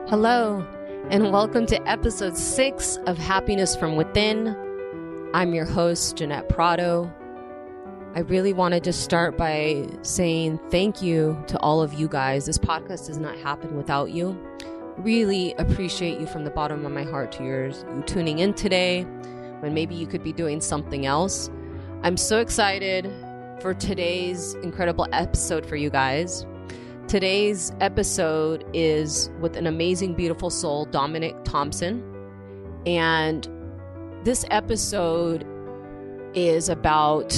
Hello, and welcome to episode 6 of Happiness from Within. I'm your host, Jeanette Prado. I really wanted to start by saying thank you to all of you guys. This podcast does not happen without you. Really appreciate you from the bottom of my heart to yours. You tuning in today when maybe you could be doing something else. I'm so excited for today's incredible episode for you guys. Today's episode is with an amazing, beautiful soul, Dominick Thompson. And this episode is about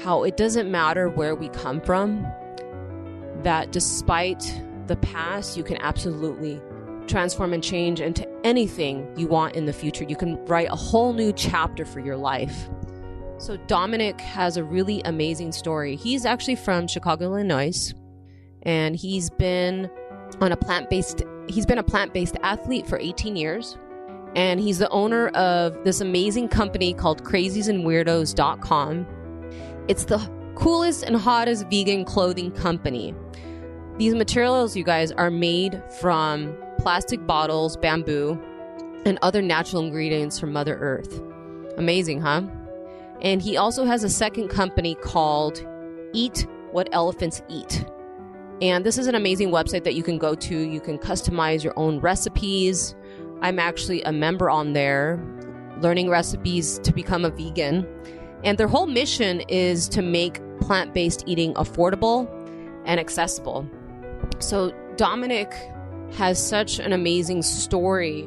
how it doesn't matter where we come from, that despite the past, you can absolutely transform and change into anything you want in the future. You can write a whole new chapter for your life. So Dominic has a really amazing story. He's actually from Chicago, Illinois. And he's been a plant-based athlete for 18 years. And he's the owner of this amazing company called Craziesandweirdos.com. It's the coolest and hottest vegan clothing company. These materials, you guys, are made from plastic bottles, bamboo, and other natural ingredients from Mother Earth. Amazing, huh? And he also has a second company called Eat What Elephants Eat. And this is an amazing website that you can go to. You can customize your own recipes. I'm actually a member on there, learning recipes to become a vegan. And their whole mission is to make plant-based eating affordable and accessible. So Dominic has such an amazing story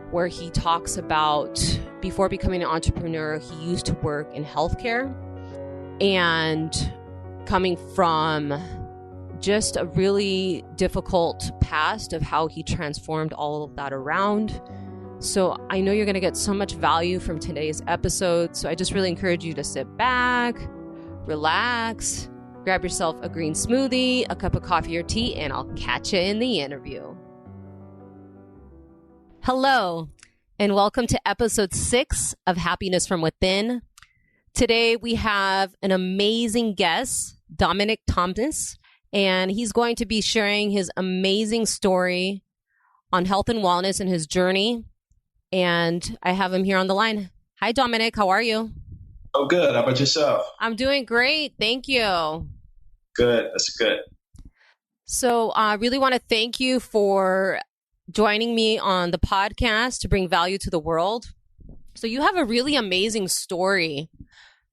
where he talks about before becoming an entrepreneur, he used to work in healthcare and coming from just a really difficult past of how he transformed all of that around. So I know you're going to get so much value from today's episode. So I just really encourage you to sit back, relax, grab yourself a green smoothie, a cup of coffee or tea, and I'll catch you in the interview. Hello, and welcome to episode 6 of Happiness from Within. Today we have an amazing guest, Dominick Thompson. And he's going to be sharing his amazing story on health and wellness and his journey. And I have him here on the line. Hi, Dominic. How are you? Oh, good. How about yourself? I'm doing great. Thank you. Good. That's good. So I really want to thank you for joining me on the podcast to bring value to the world. So you have a really amazing story.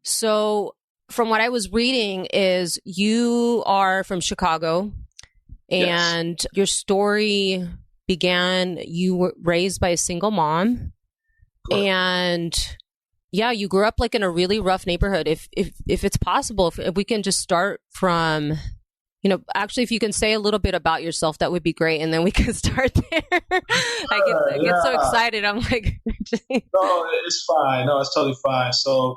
So from what I was reading is you are from Chicago and yes. Your story began, you were raised by a single mom. Correct. And yeah, you grew up like in a really rough neighborhood. If it's possible, if we can just start from, actually, if you can say a little bit about yourself, that would be great. And then we can start there. I get so excited. I'm like, no, it's fine. No, it's totally fine. So,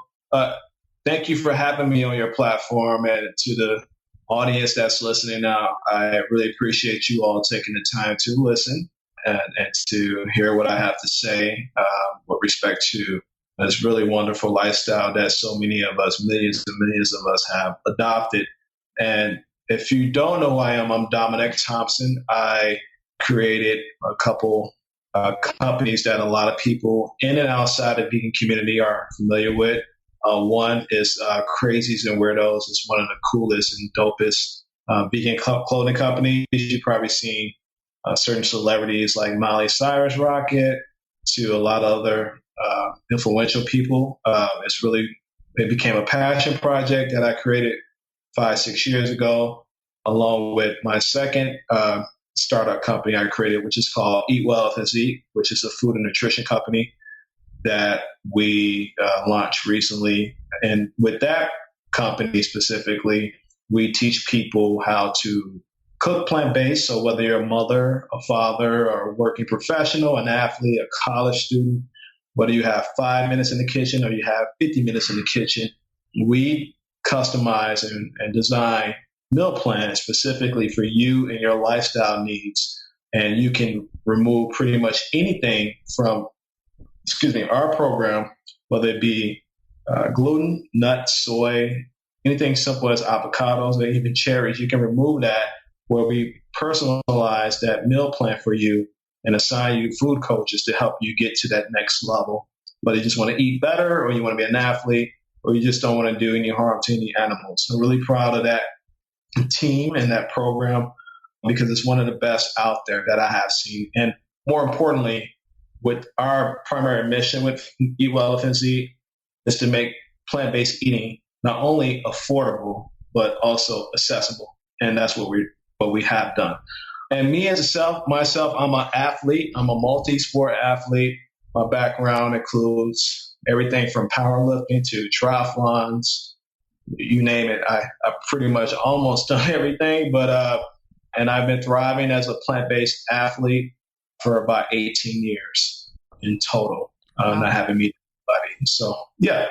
thank you for having me on your platform, and to the audience that's listening now. I really appreciate you all taking the time to listen and to hear what I have to say with respect to this really wonderful lifestyle that so many of us, millions and millions of us, have adopted. And if you don't know who I am, I'm Dominick Thompson. I created a couple companies that a lot of people in and outside the vegan community are familiar with. One is Crazies and Weirdos. It's one of the coolest and dopest vegan clothing companies. You've probably seen certain celebrities like Miley Cyrus rock it, to a lot of other influential people. It became a passion project that I created 5-6 years ago, along with my second startup company I created, which is called Eat Well Elephants Eat, which is a food and nutrition company that we launched recently. And with that company specifically, we teach people how to cook plant-based. So whether you're a mother, a father, or a working professional, an athlete, a college student, whether you have 5 minutes in the kitchen or you have 50 minutes in the kitchen, we customize and design meal plans specifically for you and your lifestyle needs. And you can remove pretty much anything from our program, whether it be gluten, nuts, soy, anything simple as avocados or even cherries. You can remove that, where we personalize that meal plan for you and assign you food coaches to help you get to that next level. Whether you just want to eat better, or you want to be an athlete, or you just don't want to do any harm to any animals. I'm really proud of that team and that program because it's one of the best out there that I have seen. And more importantly, with our primary mission with Eat Well Elephants Eat is to make plant-based eating not only affordable, but also accessible. And that's what we have done. And me myself, I'm an athlete. I'm a multi-sport athlete. My background includes everything from powerlifting to triathlons, you name it. I pretty much almost done everything, and I've been thriving as a plant-based athlete for about 18 years in total, not having met anybody. So yeah,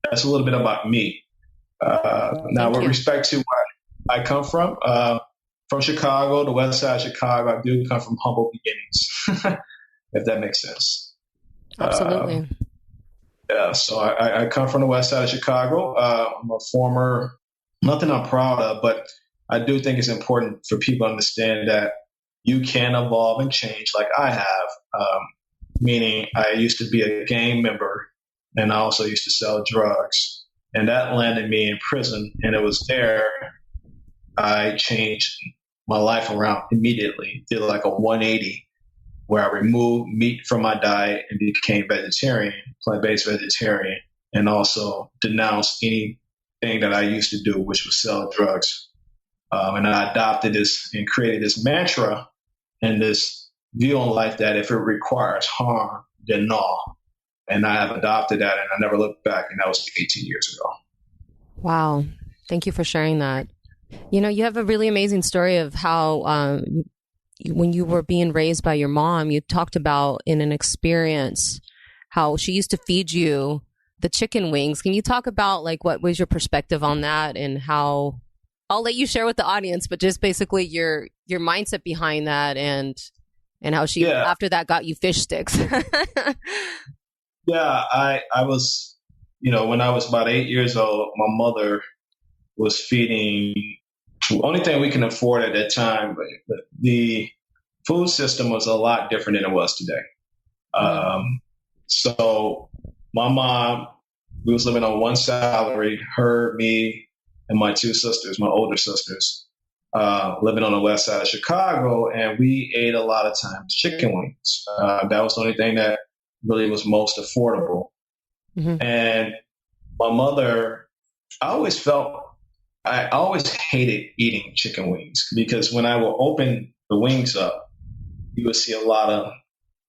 that's a little bit about me. Now, with respect to where I come from Chicago, the west side of Chicago, I do come from humble beginnings, if that makes sense. Absolutely. Yeah, so I come from the west side of Chicago. I'm a former, nothing I'm proud of, but I do think it's important for people to understand that you can evolve and change like I have, meaning I used to be a gang member and I also used to sell drugs. And that landed me in prison. And it was there I changed my life around immediately, did like a 180 where I removed meat from my diet and became vegetarian, plant-based vegetarian, and also denounced anything that I used to do, which was sell drugs. And I adopted this and created this mantra and this view on life that if it requires harm, then no. And I have adopted that and I never looked back, and that was 18 years ago. Wow. Thank you for sharing that. You know, you have a really amazing story of how when you were being raised by your mom, you talked about in an experience how she used to feed you the chicken wings. Can you talk about like what was your perspective on that and how, I'll let you share with the audience, but just basically your mindset behind that and how she after that got you fish sticks. Yeah, I was, when I was about 8 years old, my mother was feeding. The only thing we can afford at that time, but the food system was a lot different than it was today. So my mom, we was living on one salary, her, me, and my two sisters, my older sisters, living on the west side of Chicago, and we ate a lot of times chicken wings. That was the only thing that really was most affordable. Mm-hmm. And my mother, I always hated eating chicken wings because when I would open the wings up, you would see a lot of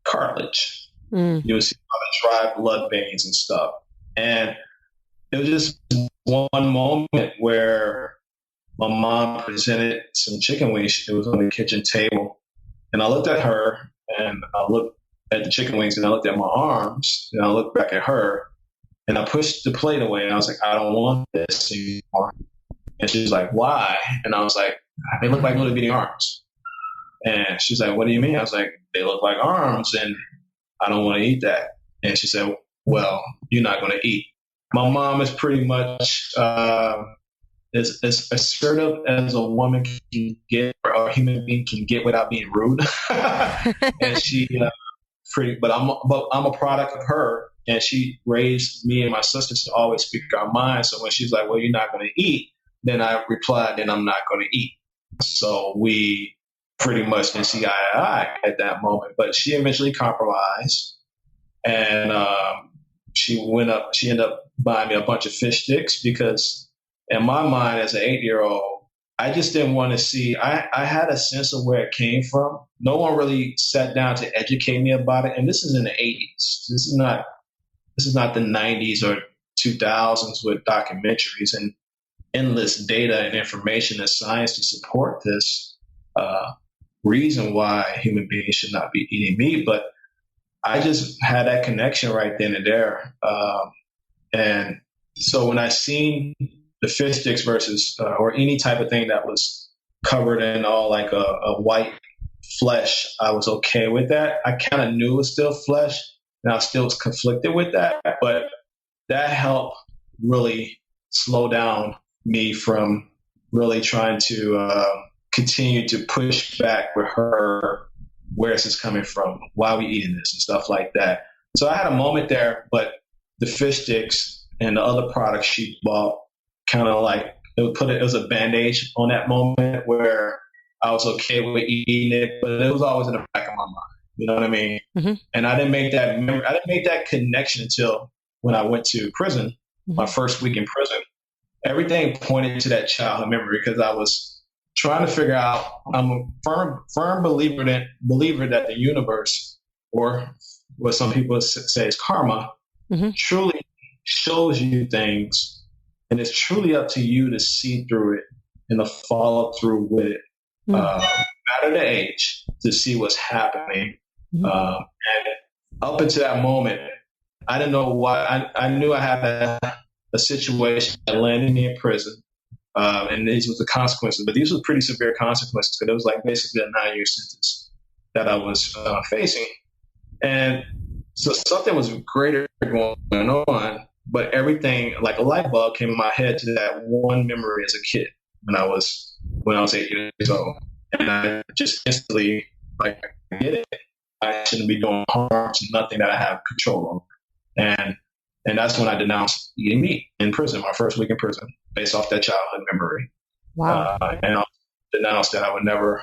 cartilage. You would see a lot of dry blood veins and stuff. And it was just one moment where my mom presented some chicken wings. It was on the kitchen table. And I looked at her and I looked at the chicken wings and I looked at my arms and I looked back at her and I pushed the plate away and I was like, I don't want this anymore. And she was like, why? And I was like, they look like little bitty arms. And she's like, what do you mean? I was like, they look like arms and I don't want to eat that. And she said, well, you're not going to eat. My mom is pretty much as assertive as a woman can get or a human being can get without being rude. And she but I'm a product of her. And she raised me and my sisters to always speak our minds. So when she's like, well, you're not going to eat, then I replied, then I'm not going to eat. So we pretty much didn't see eye to eye at that moment. But she eventually compromised. And she ended up buying me a bunch of fish sticks because in my mind as an 8-year-old, I just didn't want to see, I had a sense of where it came from. No one really sat down to educate me about it. And this is in the 80s. This is not the 90s or 2000s with documentaries and endless data and information and science to support this reason why human beings should not be eating meat. But I just had that connection right then and there. And so when I seen the fish sticks versus or any type of thing that was covered in all like a white flesh, I was okay with that. I kind of knew it was still flesh and I still was conflicted with that, but that helped really slow down me from really trying to continue to push back with her where is this coming from? Why are we eating this and stuff like that? So I had a moment there, but the fish sticks and the other products she bought kind of like, it was a bandage on that moment where I was okay with eating it, but it was always in the back of my mind. You know what I mean? Mm-hmm. And I didn't make that connection until when I went to prison, my first week in prison. Everything pointed to that childhood memory because I was trying to figure out. I'm a firm believer that the universe, or what some people say is karma, truly shows you things, and it's truly up to you to see through it and to follow through with it. Matter the age to see what's happening. And up until that moment, I didn't know why. I knew I had a situation that landed me in prison, and these were the consequences. But these were pretty severe consequences because it was like basically a 9-year sentence that I was facing. And so something was greater going on, but everything, like a light bulb came in my head to that one memory as a kid when I was 8 years old. And I just instantly, like, I get it. I shouldn't be doing harm to nothing that I have control over. And that's when I denounced eating meat in prison, my first week in prison, based off that childhood memory. Wow. And I denounced that I would never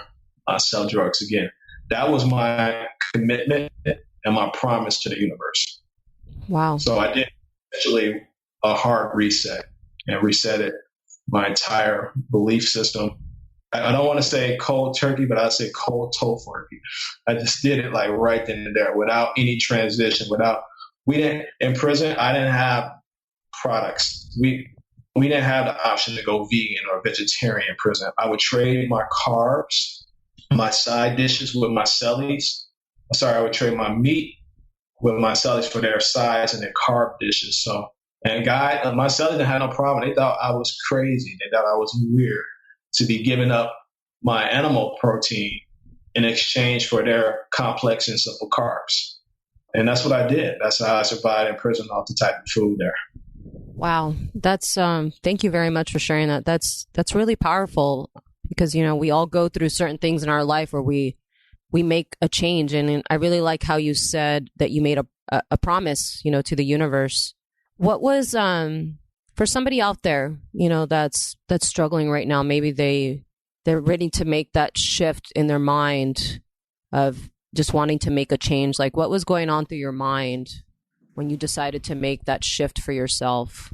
sell drugs again. That was my commitment and my promise to the universe. Wow. So I did actually a hard reset and reset it, my entire belief system. I don't want to say cold turkey, but I'd say cold turkey. I just did it like right then and there without any transition, in prison, I didn't have products. We didn't have the option to go vegan or vegetarian in prison. I would trade my carbs, my side dishes with my cellies. I would trade my meat with my cellies for their sides and their carb dishes. So, and my cellies didn't have no problem. They thought I was crazy. They thought I was weird to be giving up my animal protein in exchange for their complex and simple carbs. And that's what I did. That's how I survived in prison off the type of food there. Wow. That's, thank you very much for sharing that. That's really powerful because, we all go through certain things in our life where we make a change. And I really like how you said that you made a promise, to the universe. What was, for somebody out there, that's struggling right now, maybe they're ready to make that shift in their mind of just wanting to make a change. Like, what was going on through your mind when you decided to make that shift for yourself?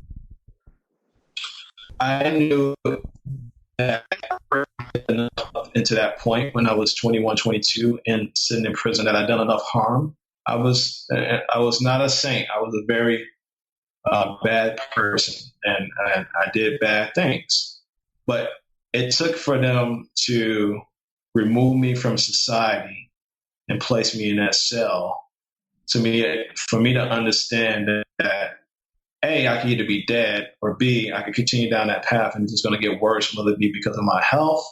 I knew that enough into that point when I was 21, 22 and sitting in prison that I'd done enough harm. I was not a saint. I was a very bad person, and I did bad things. But it took for them to remove me from society and place me in that cell for me to understand that A, I could either be dead, or B, I could continue down that path and it's just going to get worse, whether it be because of my health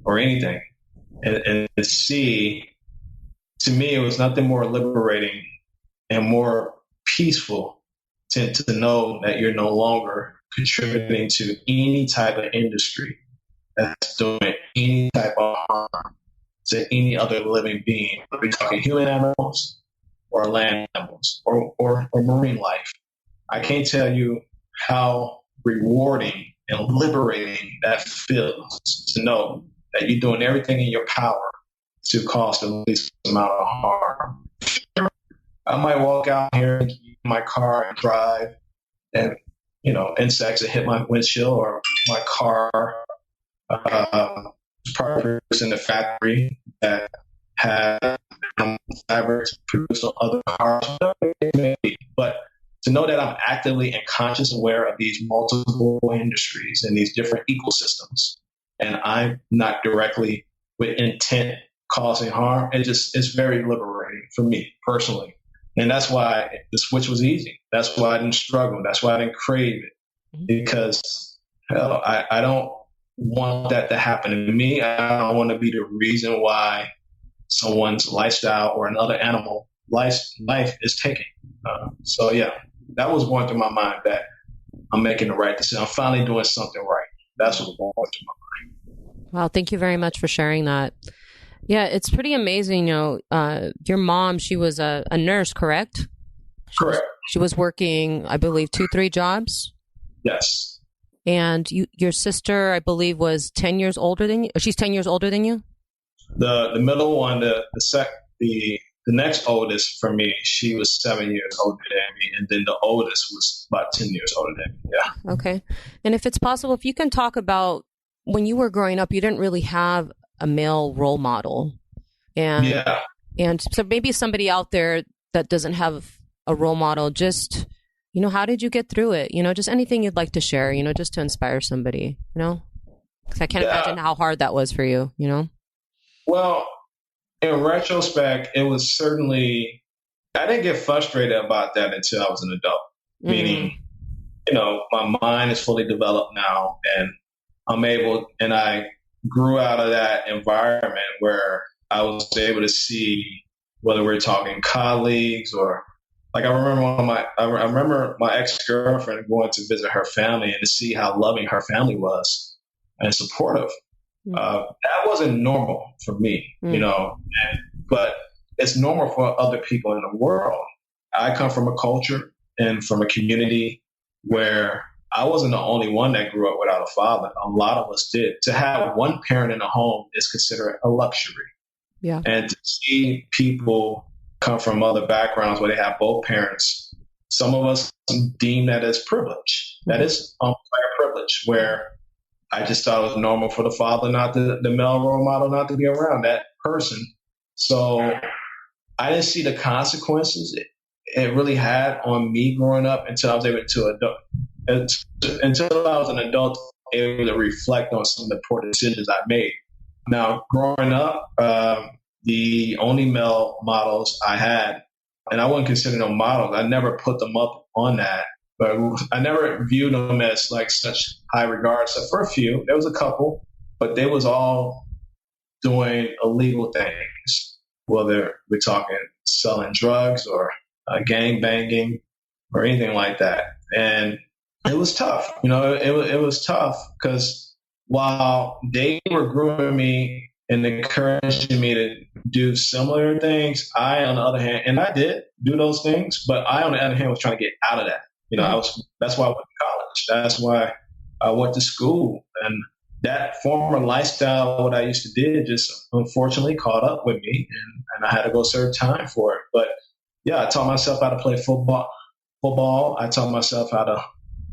or anything. And C, to me, it was nothing more liberating and more peaceful to know that you're no longer contributing to any type of industry that's doing any type of harm to any other living being. We're talking human animals or land animals or marine life. I can't tell you how rewarding and liberating that feels to know that you're doing everything in your power to cause the least amount of harm. I might walk out here in my car and drive and, insects that hit my windshield, or my car produced in the factory that had fabrics produced on other cars, whatever it may be. But to know that I'm actively and conscious aware of these multiple industries and these different ecosystems, and I'm not directly with intent causing harm, it's very liberating for me personally. And that's why the switch was easy. That's why I didn't struggle. That's why I didn't crave it. Because I don't want that to happen to me. I don't want to be the reason why someone's lifestyle or another animal life is taken. So yeah, that was going through my mind, that I'm making the right decision. I'm finally doing something right. That's what was going through my mind. Wow, thank you very much for sharing that. Yeah, it's pretty amazing. Your mom, she was a nurse, correct? Correct. She was working, I believe, 2, 3 jobs. Yes. And your sister, I believe, was 10 years older than you. She's 10 years older than you. The middle one, the next oldest for me, she was 7 years older than me, and then the oldest was about 10 years older than me. Yeah. Okay. And if it's possible, if you can talk about when you were growing up, you didn't really have a male role model, and so maybe somebody out there that doesn't have a role model, just how did you get through it? Just anything you'd like to share. Just to inspire somebody. Because I can't imagine how hard that was for you. Well, in retrospect, it was certainly, I didn't get frustrated about that until I was an adult. Meaning, my mind is fully developed now, and I grew out of that environment where I was able to see, whether we're talking colleagues or, like, I remember my ex-girlfriend going to visit her family and to see how loving her family was and supportive. That wasn't normal for me, but it's normal for other people in the world. I come from a culture and from a community where I wasn't the only one that grew up without a father. A lot of us did. To have one parent in the home is considered a luxury. Yeah. And to see people come from other backgrounds where they have both parents, some of us deem that as privilege. That is unfair privilege, where I just thought it was normal for the father, the male role model, not to be around that person. So I didn't see the consequences it really had on me growing up until I was an adult, able to reflect on some of the poor decisions I made. Now, growing up, the only male models I had, and I wouldn't consider them models, I never put them up on that, but I never viewed them as like such high regards. So for a few, there was a couple, but they was all doing illegal things, whether we're talking selling drugs or gang banging or anything like that. And it was tough. It was tough because while they were grooming me and encouraging me to do similar things, I, on the other hand, and I did do those things, but I, on the other hand, was trying to get out of that. That's why I went to college. That's why I went to school. And that former lifestyle, what I used to do, just unfortunately caught up with me, and I had to go serve time for it. But yeah, I taught myself how to play football. I taught myself how to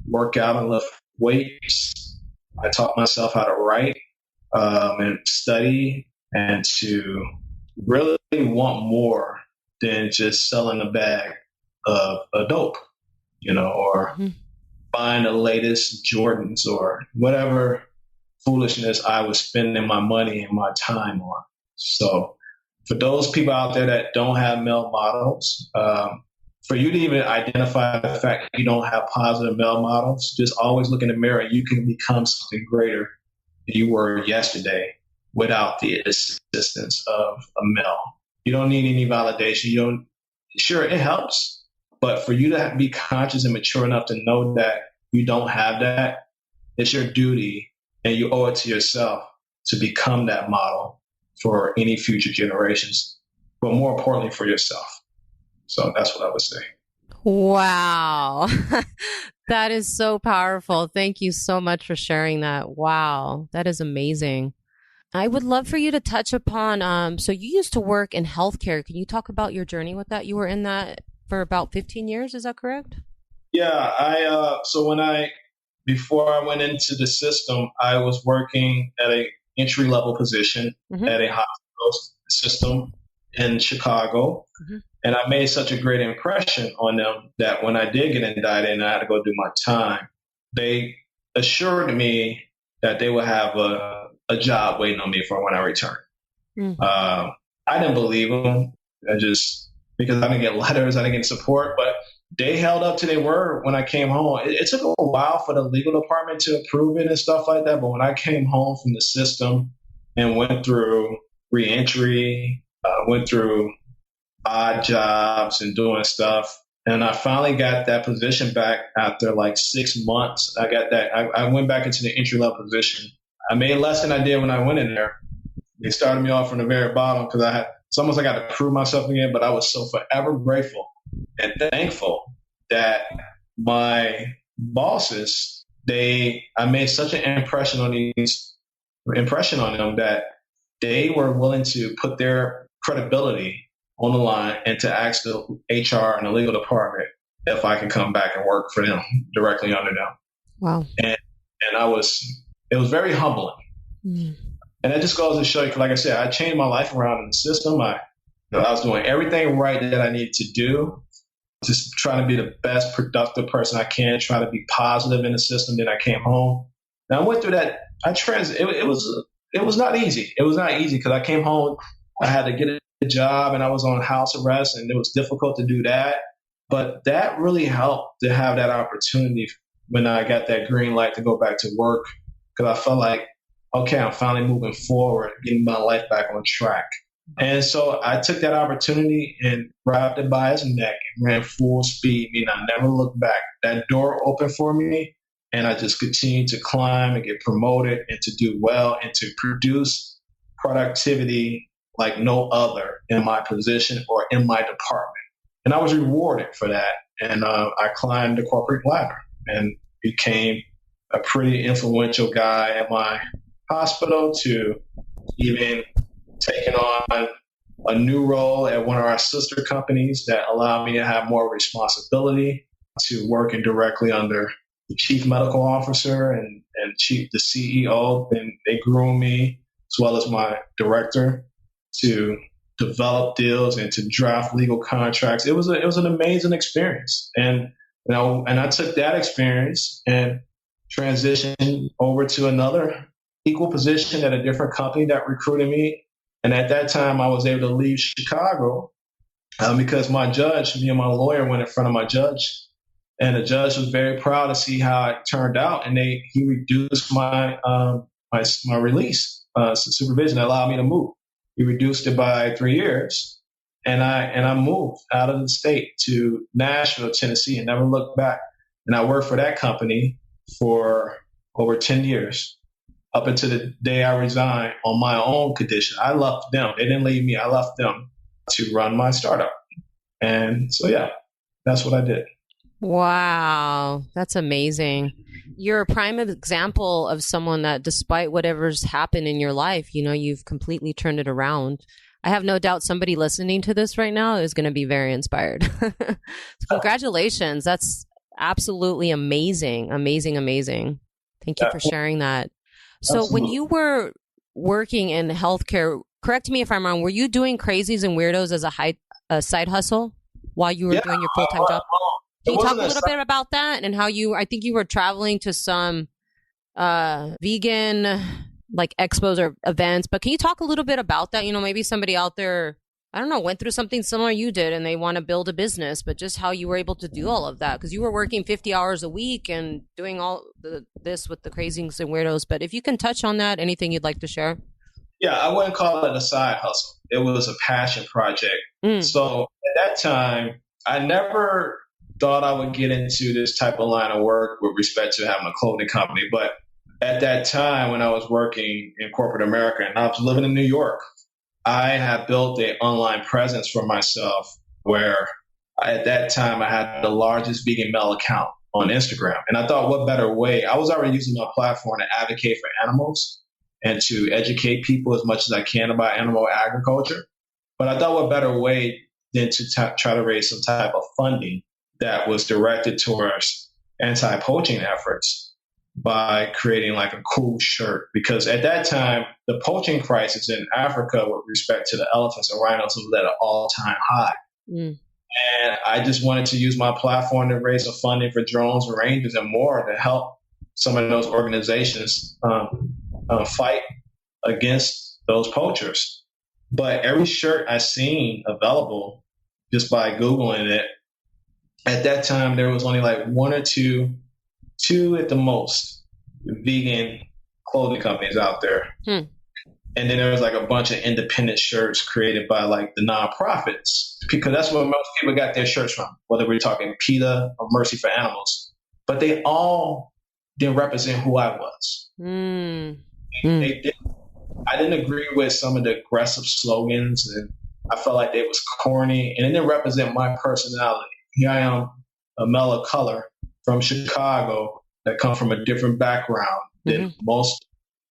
work out and lift weights. I taught myself how to write and study, and to really want more than just selling a bag of dope, or buying the latest Jordans or whatever foolishness I was spending my money and my time on. So for those people out there that don't have male models, for you to even identify the fact that you don't have positive male models, just always look in the mirror. You can become something greater than you were yesterday without the assistance of a male. You don't need any validation. Sure, it helps, but for you to be conscious and mature enough to know that you don't have that, it's your duty, and you owe it to yourself to become that model for any future generations, but more importantly for yourself. So that's what I would say. Wow. That is so powerful. Thank you so much for sharing that. Wow. That is amazing. I would love for you to touch upon, so you used to work in healthcare. Can you talk about your journey with that? You were in that for about 15 years. Is that correct? Yeah. Before I went into the system, I was working at a entry-level position at a hospital system in Chicago. And I made such a great impression on them that when I did get indicted and I had to go do my time, they assured me that they would have a job waiting on me for when I returned. I didn't believe them. Because I didn't get letters, I didn't get support, but they held up to their word when I came home. It took a while for the legal department to approve it and stuff like that. But when I came home from the system and went through reentry, went through odd jobs and doing stuff, and I finally got that position back after like 6 months. I got that. I went back into the entry level position. I made less than I did when I went in there, They started me off from the very bottom because it's almost like I had to prove myself again, but I was so forever grateful and thankful that my bosses, I made such an impression on them that they were willing to put their credibility on the line and to ask the HR and the legal department if I can come back and work for them directly under them. Wow. And it was very humbling. Mm. And that just goes to show you, like I said, I changed my life around in the system. I was doing everything right that I needed to do, just trying to be the best productive person I can, try to be positive in the system. Then I came home. Now I went through that. It was not easy. It was not easy because I came home, I had to get a job and I was on house arrest and it was difficult to do that. But that really helped to have that opportunity when I got that green light to go back to work, because I felt like, okay, I'm finally moving forward, getting my life back on track. And so I took that opportunity and grabbed it by his neck and ran full speed, meaning I never looked back. That door opened for me and I just continued to climb and get promoted and to do well and to produce productivity like no other in my position or in my department. And I was rewarded for that. And I climbed the corporate ladder and became a pretty influential guy at my hospital, to even taking on a new role at one of our sister companies that allowed me to have more responsibility, to working directly under the chief medical officer and the CEO. And they groomed me, as well as my director, to develop deals and to draft legal contracts. It was an amazing experience. And I took that experience and transitioned over to another equal position at a different company that recruited me. And at that time, I was able to leave Chicago because me and my lawyer went in front of my judge, and the judge was very proud to see how it turned out. And he reduced my release supervision that allowed me to move. He reduced it by 3 years, and I moved out of the state to Nashville, Tennessee, and never looked back. And I worked for that company for over 10 years, up until the day I resigned on my own condition. I left them. They didn't leave me. I left them to run my startup. And so, yeah, that's what I did. Wow. That's amazing. You're a prime example of someone that, despite whatever's happened in your life, you've completely turned it around. I have no doubt somebody listening to this right now is going to be very inspired. So congratulations. That's absolutely amazing. Amazing, amazing. Thank you for sharing that. So When you were working in healthcare, correct me if I'm wrong, were you doing Crazies and Weirdos as a side hustle while you were doing your full-time job? Can you talk a little bit about that and how I think you were traveling to some vegan like expos or events, but can you talk a little bit about that? Maybe somebody out there, I don't know, went through something similar you did and they want to build a business, but just how you were able to do all of that, because you were working 50 hours a week and doing all this with the Crazies and Weirdos. But if you can touch on that, anything you'd like to share? Yeah, I wouldn't call it a side hustle. It was a passion project. So at that time, I never thought I would get into this type of line of work with respect to having a clothing company. But at that time, when I was working in corporate America and I was living in New York, I had built an online presence for myself where at that time I had the largest vegan male account on Instagram. And I thought, what better way? I was already using my platform to advocate for animals and to educate people as much as I can about animal agriculture. But I thought, what better way than to try to raise some type of funding that was directed towards anti-poaching efforts by creating like a cool shirt. Because at that time, the poaching crisis in Africa with respect to the elephants and rhinos was at an all-time high. And I just wanted to use my platform to raise some funding for drones and rangers and more to help some of those organizations fight against those poachers. But every shirt I seen available just by Googling it, at that time, there was only like one or two at the most, vegan clothing companies out there. And then there was like a bunch of independent shirts created by like the nonprofits, because that's where most people got their shirts from, whether we're talking PETA or Mercy for Animals. But they all didn't represent who I was. They didn't. I didn't agree with some of the aggressive slogans, and I felt like they was corny and it didn't represent my personality. Here I am, a male of color from Chicago that come from a different background than most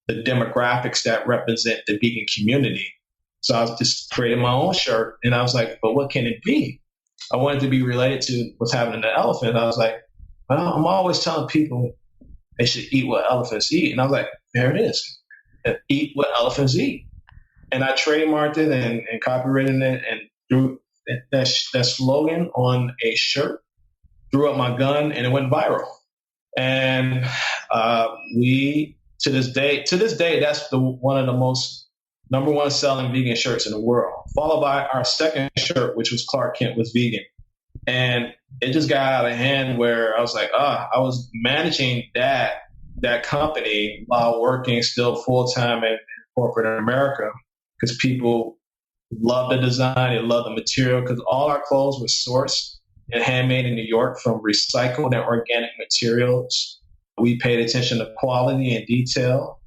the demographics that represent the vegan community. So I was just creating my own shirt, and I was like, but what can it be? I wanted to be related to what's happening to elephants. I was like, well, I'm always telling people they should eat what elephants eat. And I was like, there it is. Eat what elephants eat. And I trademarked it and copyrighted it and threw that slogan on a shirt, threw up my gun, and it went viral. And we, to this day, that's one of the most number one selling vegan shirts in the world, followed by our second shirt, which was Clark Kent was vegan. And it just got out of hand where I was like, I was managing that company while working still full-time in corporate America because people love the design, they love the material because all our clothes were sourced and handmade in New York from recycled and organic materials. We paid attention to quality and detail.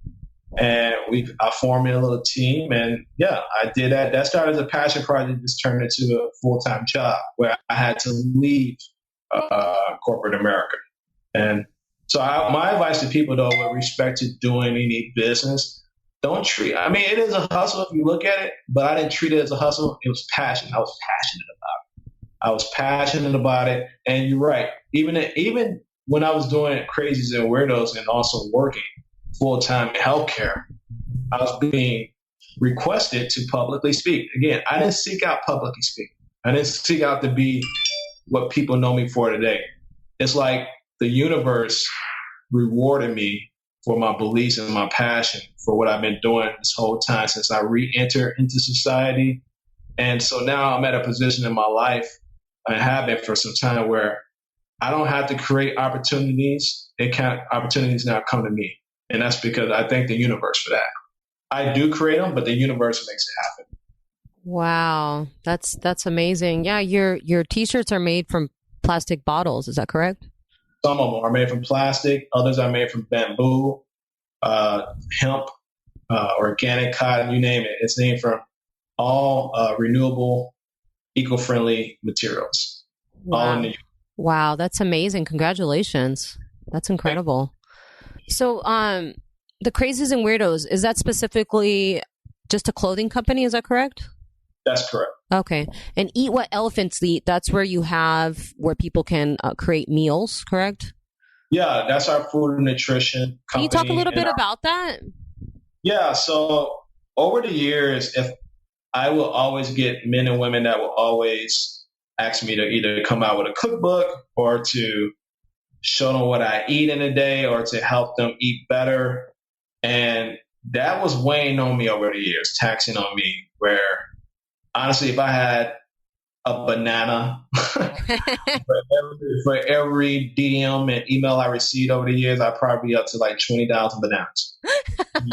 And I formed a little team, and yeah, I did that. That started as a passion project, just turned into a full-time job where I had to leave corporate America. And so my advice to people, though, with respect to doing any business, it is a hustle if you look at it, but I didn't treat it as a hustle. It was passion. I was passionate about it. And you're right. Even when I was doing Crazies and Weirdos and also working full-time in healthcare, I was being requested to publicly speak. Again, I didn't seek out publicly speaking. I didn't seek out to be what people know me for today. It's like the universe rewarded me for my beliefs and my passion for what I've been doing this whole time since I re-entered into society. And so now I'm at a position in my life, I have been for some time, where I don't have to create opportunities. Opportunities now come to me. And that's because I thank the universe for that. I do create them, but the universe makes it happen. Wow. That's amazing. Yeah. Your t-shirts are made from plastic bottles. Is that correct? Some of them are made from plastic. Others are made from bamboo, hemp, organic cotton, you name it. It's named from all renewable, eco-friendly materials. Wow. All in the Wow. That's amazing. Congratulations. That's incredible. So, the Crazies and Weirdos, is that specifically just a clothing company? Is that correct? That's correct. Okay. And Eat What Elephants Eat, that's where people can create meals, correct? Yeah, that's our food and nutrition company. Can you talk a little bit about that? Yeah. So over the years, if I will always get men and women that will always ask me to either come out with a cookbook or to show them what I eat in a day or to help them eat better. And that was weighing on me over the years, taxing on me, where honestly, if I had a banana for every DM and email I received over the years, I'd probably be up to like 20,000 bananas. I'm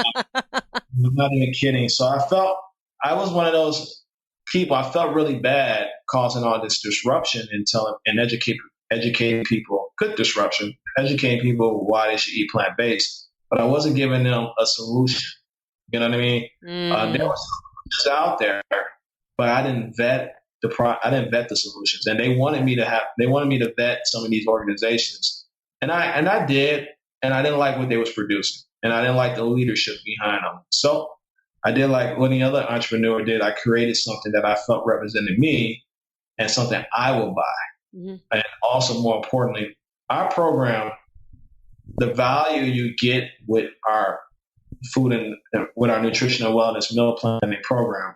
not even kidding. So I was one of those people, I felt really bad causing all this disruption and educating people, good disruption, educating people why they should eat plant-based, but I wasn't giving them a solution. You know what I mean? There was solutions out there, but I didn't vet the solutions, and they wanted me to vet some of these organizations, and I did, and I didn't like what they was producing, and I didn't like the leadership behind them. So I did like what any other entrepreneur did. I created something that I felt represented me and something I will buy. Mm-hmm. And also, more importantly, our program, the value you get with our food and with our nutrition and wellness meal planning program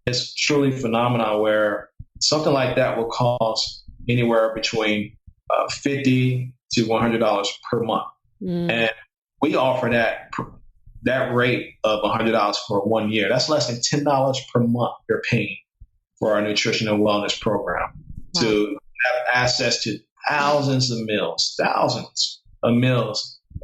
is truly phenomenal, where something like that will cost anywhere between $50 to $100 per month. Mm. And we offer that rate of $100 for 1 year. That's less than $10 per month you're paying for our nutrition and wellness program. Wow. To have access to thousands of meals that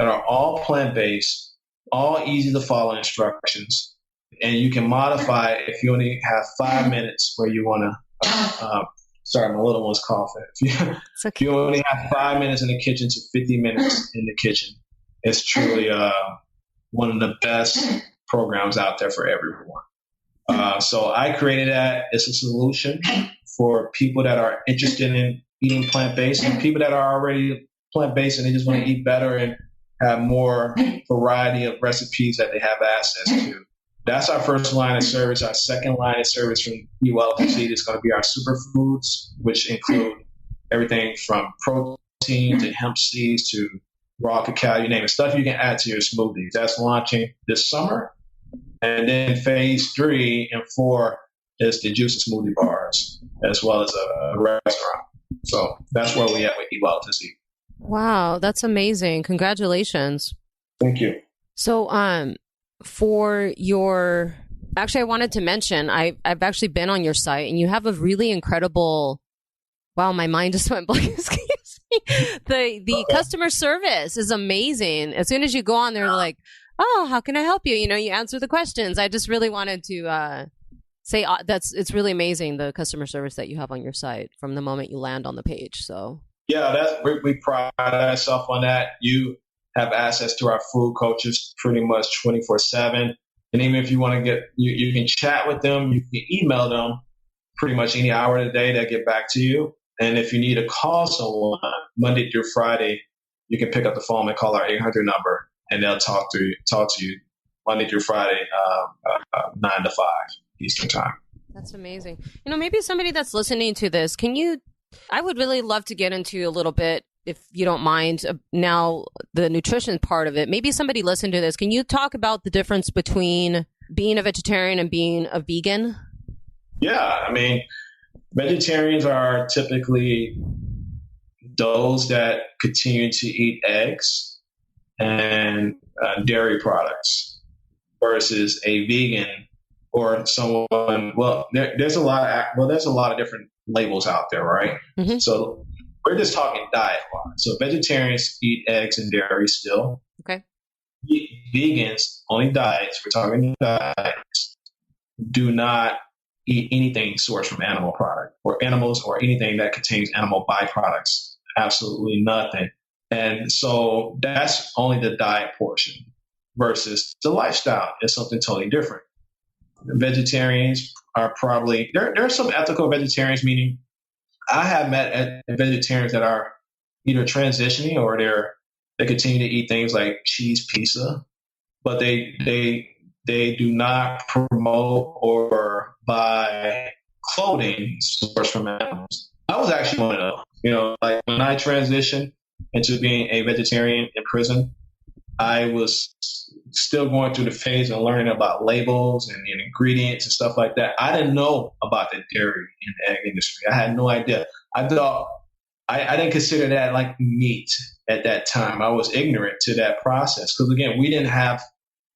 are all plant-based, all easy to follow instructions. And you can modify it if you only have 5 minutes where you want to, sorry, my little one's coughing. If you only have 5 minutes in the kitchen to 50 minutes in the kitchen, it's truly one of the best programs out there for everyone. So I created that. It's a solution for people that are interested in eating plant-based and people that are already plant-based and they just want to eat better and have more variety of recipes that they have access to. That's our first line of service. Our second line of service from Eat Well to Succeed is going to be our superfoods, which include everything from protein to hemp seeds to raw cacao, you name it, stuff you can add to your smoothies. That's launching this summer. And then phase 3 and 4 is the juice and smoothie bars, as well as a restaurant. So that's where we at with Eat Well to Succeed. Wow, that's amazing. Congratulations. Thank you. So, actually, I wanted to mention, I've actually been on your site and you have a really incredible, wow, my mind just went blank. Excuse me. The customer service is amazing. As soon as you go on, they're like, oh, how can I help you? You answer the questions. I just really wanted to say it's really amazing, the customer service that you have on your site from the moment you land on the page. So yeah, we pride ourselves on that. You have access to our food coaches pretty much 24/7. And even if you want to you can chat with them, you can email them pretty much any hour of the day. They'll get back to you. And if you need to call someone Monday through Friday, you can pick up the phone and call our 800 number. And they'll talk to you Monday through Friday, 9 to 5 Eastern time. That's amazing. Maybe somebody that's listening to this, I would really love to get into a little bit, if you don't mind, now the nutrition part of it. Maybe somebody listened to this. Can you talk about the difference between being a vegetarian and being a vegan? Yeah, vegetarians are typically those that continue to eat eggs and dairy products, versus a vegan or someone. Well, there's a lot of different labels out there, right? Mm-hmm. So we're just talking diet-wise. So vegetarians eat eggs and dairy still. Okay. Vegans, only diets. We're talking diets. Do not eat anything sourced from animal product or animals or anything that contains animal byproducts. Absolutely nothing. And so that's only the diet portion, versus the lifestyle is something totally different. Vegetarians are probably, there are some ethical vegetarians, meaning I have met vegetarians that are either transitioning or they continue to eat things like cheese pizza, but they do not promote or buy clothing sourced from animals. I was actually one of those. Like when I transitioned into being a vegetarian in prison, I was still going through the phase of learning about labels and ingredients and stuff like that. I didn't know about the dairy and egg industry. I had no idea. I thought I didn't consider that like meat at that time. I was ignorant to that process because, again, we didn't have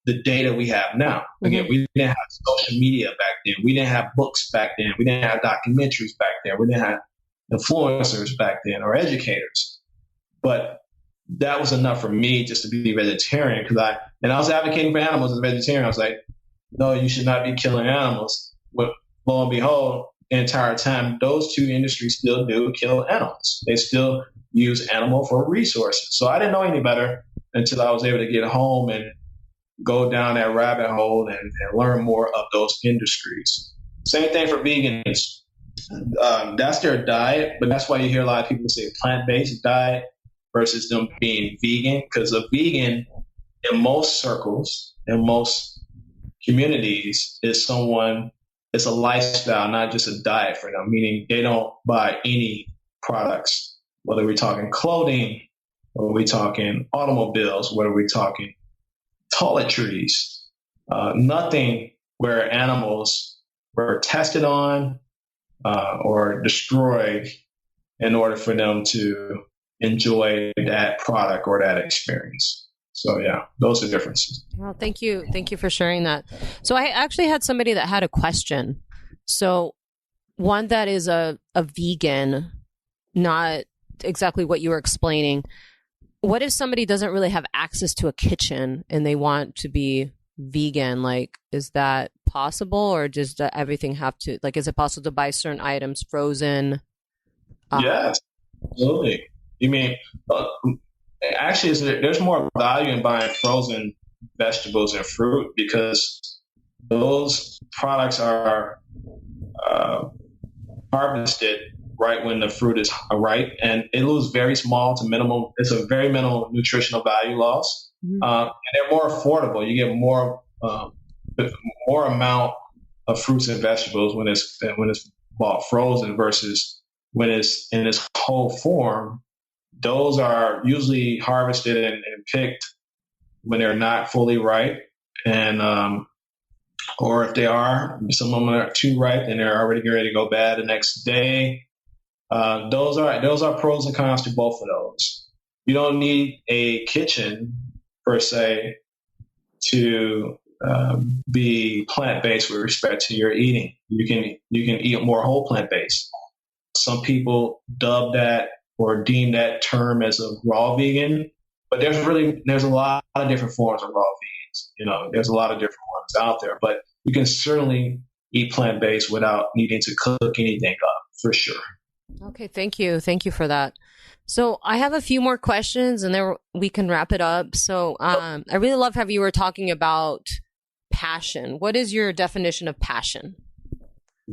the data we have now. Again, we didn't have social media back then. We didn't have books back then. We didn't have documentaries back then. We didn't have influencers back then or educators. But that was enough for me just to be a vegetarian, because I was advocating for animals as a vegetarian. I was like, no, you should not be killing animals. But lo and behold, the entire time, those two industries still do kill animals. They still use animal for resources. So I didn't know any better until I was able to get home and go down that rabbit hole and learn more of those industries. Same thing for vegans. That's their diet, but that's why you hear a lot of people say plant-based diet versus them being vegan, because a vegan in most circles, in most communities, is it's a lifestyle, not just a diet for them, meaning they don't buy any products, whether we're talking clothing, or we're talking automobiles, whether we're talking toiletries, nothing where animals were tested on or destroyed in order for them to enjoy that product or that experience. So yeah, those are differences. Well, thank you. Thank you for sharing that. So I actually had somebody that had a question. So one that is a vegan, not exactly what you were explaining. What if somebody doesn't really have access to a kitchen and they want to be vegan? Like, is that possible, or does everything have to, like, is it possible to buy certain items frozen? Yes, absolutely. You mean, actually, there's more value in buying frozen vegetables and fruit because those products are harvested right when the fruit is ripe, and it loses very small to minimal. It's a very minimal nutritional value loss, and they're more affordable. You get more amount of fruits and vegetables when it's bought frozen versus when it's in its whole form. Those are usually harvested and picked when they're not fully ripe, and or if they are, some of them are too ripe and they're already ready to go bad the next day. Those are pros and cons to both of those. You don't need a kitchen per se to be plant-based with respect to your eating. You can eat more whole plant-based. Some people dub that or deem that term as a raw vegan, but there's a lot of different forms of raw vegans. There's a lot of different ones out there, but you can certainly eat plant-based without needing to cook anything up, for sure. Okay, thank you. Thank you for that. So I have a few more questions and then we can wrap it up. So I really love how you were talking about passion. What is your definition of passion?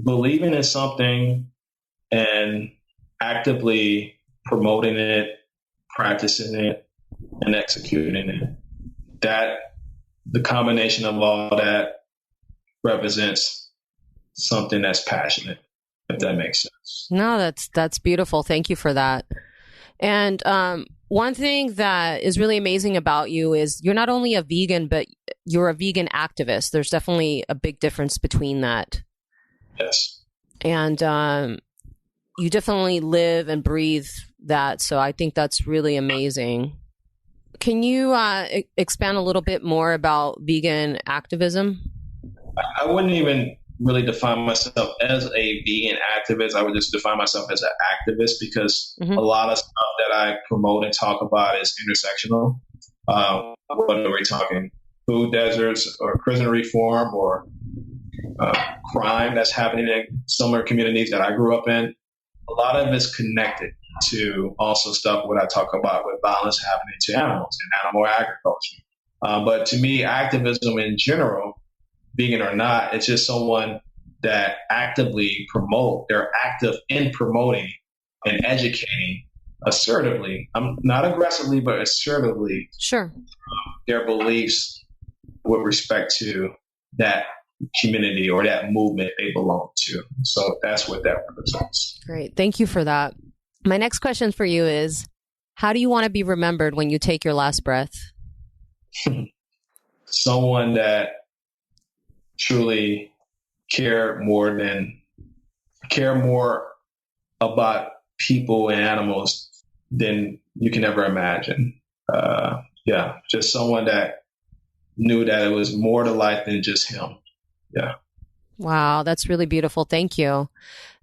Believing in something and actively promoting it, practicing it, and executing it. That the combination of all that represents something that's passionate, if that makes sense. No, that's beautiful. Thank you for that. And one thing that is really amazing about you is you're not only a vegan, but you're a vegan activist. There's definitely a big difference between that. Yes. And you definitely live and breathe that. So I think that's really amazing. Can you expand a little bit more about vegan activism? I wouldn't even really define myself as a vegan activist. I would just define myself as an activist because a lot of stuff that I promote and talk about is intersectional. Whether we're talking food deserts or prison reform or crime that's happening in similar communities that I grew up in, a lot of it's connected to also stuff what I talk about with violence happening to animals and animal agriculture. But to me, activism in general, vegan or not, it's just someone that actively they're active in promoting and educating assertively, not aggressively, but assertively, sure, their beliefs with respect to that community or that movement they belong to. So that's what that represents. Great. Thank you for that. My next question for you is, how do you want to be remembered when you take your last breath? Someone that truly care more about people and animals than you can ever imagine. Just someone that knew that it was more to life than just him. Yeah. Wow, that's really beautiful. Thank you.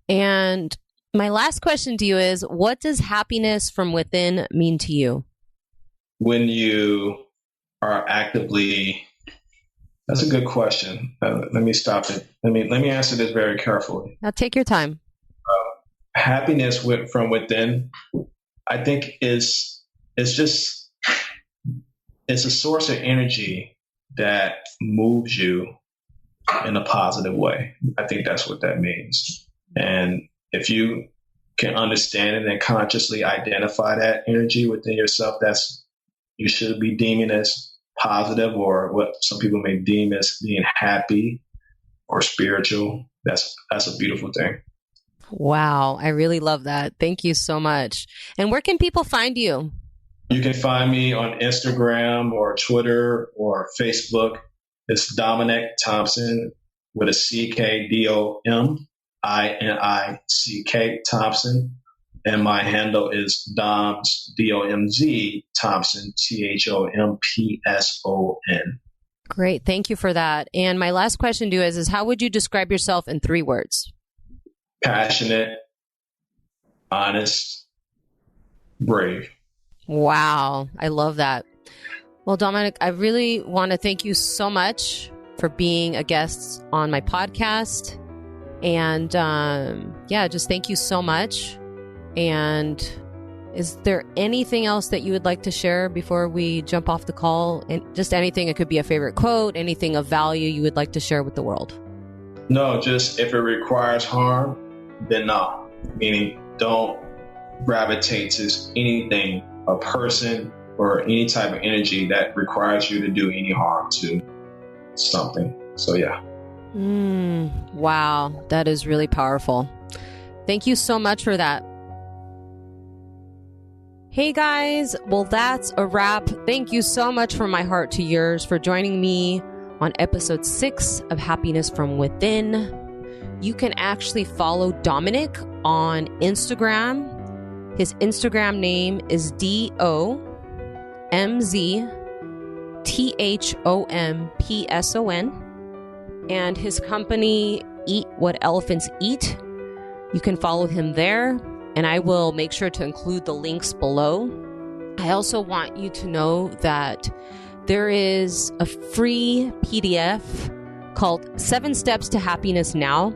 And my last question to you is, what does happiness from within mean to you? When you are actively, that's a good question. Let me stop it. Let me answer this very carefully. Now take your time. Happiness from within, I think it's a source of energy that moves you in a positive way. I think that's what that means. And if you can understand it and consciously identify that energy within yourself, you should be deeming as positive, or what some people may deem as being happy or spiritual. That's a beautiful thing. Wow. I really love that. Thank you so much. And where can people find you? You can find me on Instagram or Twitter or Facebook. It's Dominick Thompson with a CK, DOMINICK Thompson. And my handle is Doms, DOMZ Thompson, THOMPSON. Great. Thank you for that. And my last question to you is how would you describe yourself in 3 words? Passionate, honest, brave. Wow. I love that. Well, Dominic, I really want to thank you so much for being a guest on my podcast. And just thank you so much. And Is there anything else that you would like to share before we jump off the call? And just anything. It could be a favorite quote, anything of value you would like to share with the world. No, just if it requires harm, then no. Meaning, don't gravitate to anything, a person, or any type of energy that requires you to do any harm to something. So, yeah. Wow, that is really powerful. Thank you so much for that. Hey guys, well, that's a wrap. Thank you so much from my heart to yours for joining me on episode 6 of Happiness from Within. You can actually follow Dominic on Instagram. His Instagram name is DOMZTHOMPSON. And his company, Eat What Elephants Eat. You can follow him there, and I will make sure to include the links below. I also want you to know that there is a free PDF called 7 Steps to Happiness Now.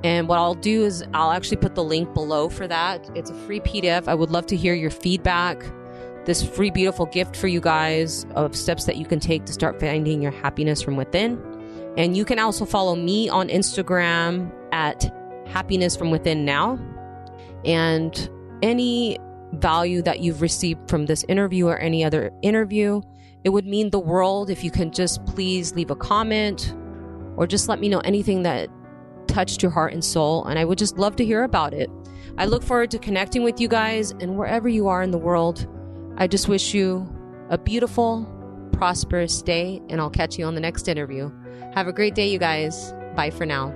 And what I'll do is I'll actually put the link below for that. It's a free PDF. I would love to hear your feedback. This free, beautiful gift for you guys of steps that you can take to start finding your happiness from within. And you can also follow me on Instagram at Happiness from Within Now. And any value that you've received from this interview or any other interview, it would mean the world if you can just please leave a comment or just let me know anything that touched your heart and soul. And I would just love to hear about it. I look forward to connecting with you guys, and wherever you are in the world, I just wish you a beautiful, prosperous day, and I'll catch you on the next interview. Have a great day, you guys. Bye for now.